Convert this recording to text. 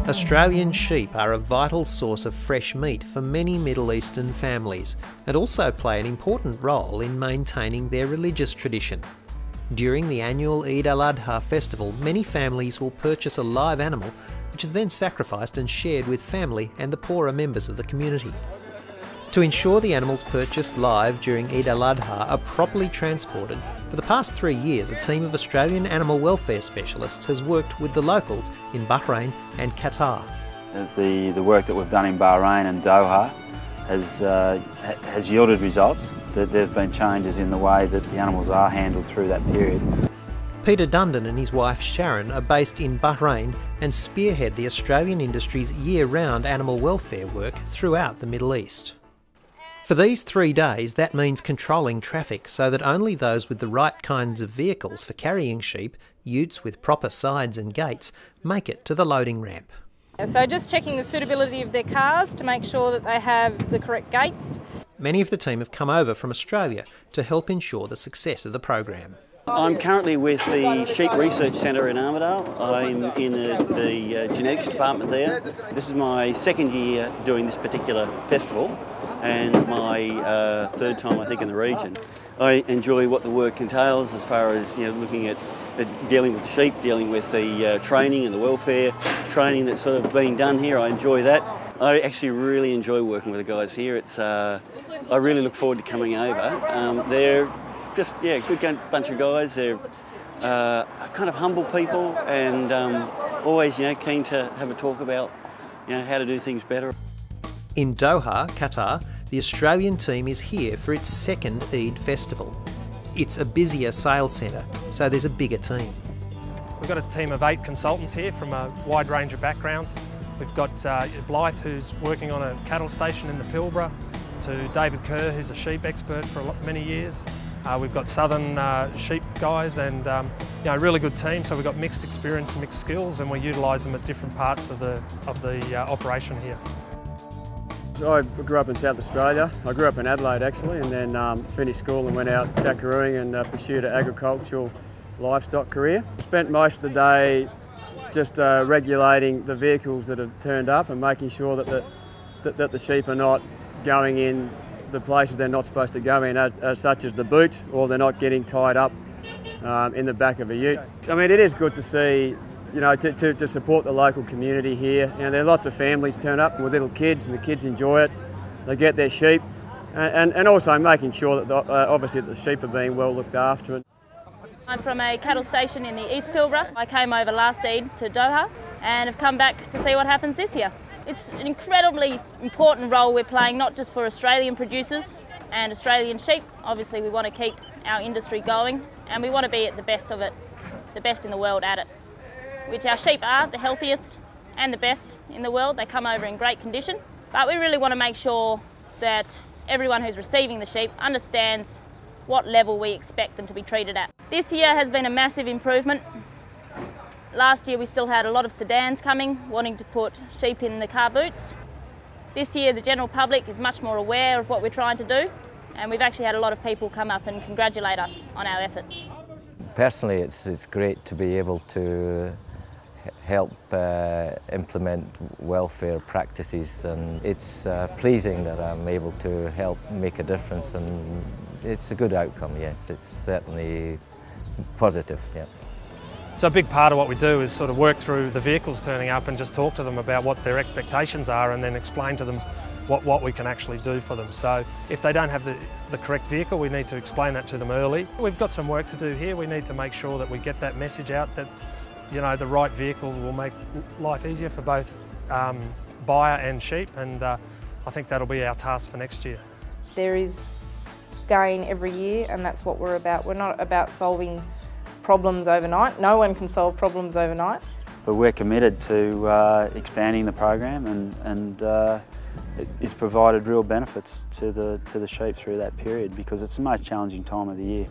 Australian sheep are a vital source of fresh meat for many Middle Eastern families and also play an important role in maintaining their religious tradition. During the annual Eid al-Adha festival, many families will purchase a live animal which is then sacrificed and shared with family and the poorer members of the community. To ensure the animals purchased live during Eid al-Adha are properly transported, for the past 3 years a team of Australian animal welfare specialists has worked with the locals in Bahrain and Qatar. The work that we've done in Bahrain and Doha has yielded results. There have been changes in the way that the animals are handled through that period. Peter Dundon and his wife Sharon are based in Bahrain and spearhead the Australian industry's year-round animal welfare work throughout the Middle East. For these 3 days, that means controlling traffic so that only those with the right kinds of vehicles for carrying sheep, utes with proper sides and gates, make it to the loading ramp. So just checking the suitability of their cars to make sure that they have the correct gates. Many of the team have come over from Australia to help ensure the success of the program. I'm currently with the Sheep Research Centre in Armidale. I'm in the genetics department there. This is my 2nd year doing this particular festival and my 3rd time I think in the region. I enjoy what the work entails as far as looking at dealing with the sheep, dealing with the training and the welfare training that's sort of being done here. I enjoy that. I actually really enjoy working with the guys here. I really look forward to coming over. They're just good bunch of guys. They're kind of humble people and always keen to have a talk about how to do things better. In Doha, Qatar, the Australian team is here for its 2nd Eid festival. It's a busier sales centre, so there's a bigger team. We've got a team of 8 consultants here from a wide range of backgrounds. We've got Blythe, who's working on a cattle station in the Pilbara, to David Kerr, who's a sheep expert for many years. We've got southern sheep guys and a really good team, so we've got mixed experience and mixed skills, and we utilise them at different parts of the operation here. I grew up in South Australia. I grew up in Adelaide actually, and then finished school and went out jackarooing and pursued an agricultural livestock career. Spent most of the day just regulating the vehicles that have turned up and making sure that the sheep are not going in the places they're not supposed to go in, such as the boot, or they're not getting tied up in the back of a ute. I mean, it is good to see, to support the local community here. There are lots of families turn up with little kids, and the kids enjoy it. They get their sheep, and also making sure that obviously the sheep are being well looked after. I'm from a cattle station in the East Pilbara. I came over last Eid to Doha and have come back to see what happens this year. It's an incredibly important role we're playing, not just for Australian producers and Australian sheep. Obviously we want to keep our industry going and we want to be at the best of it, the best in the world at it, which our sheep are, the healthiest and the best in the world. They come over in great condition, but we really want to make sure that everyone who's receiving the sheep understands what level we expect them to be treated at. This year has been a massive improvement. Last year we still had a lot of sedans coming, wanting to put sheep in the car boots. This year the general public is much more aware of what we're trying to do, and we've actually had a lot of people come up and congratulate us on our efforts. Personally, it's great to be able to help implement welfare practices, and it's pleasing that I'm able to help make a difference, and it's a good outcome, yes. It's certainly positive, yeah. So a big part of what we do is sort of work through the vehicles turning up and just talk to them about what their expectations are, and then explain to them what we can actually do for them. So if they don't have the correct vehicle, we need to explain that to them early. We've got some work to do here. We need to make sure that we get that message out that the right vehicle will make life easier for both buyer and sheep, and I think that'll be our task for next year. There is gain every year, and that's what we're about. We're not about solving problems overnight. No one can solve problems overnight. But we're committed to expanding the program, and it's provided real benefits to the sheep through that period, because it's the most challenging time of the year.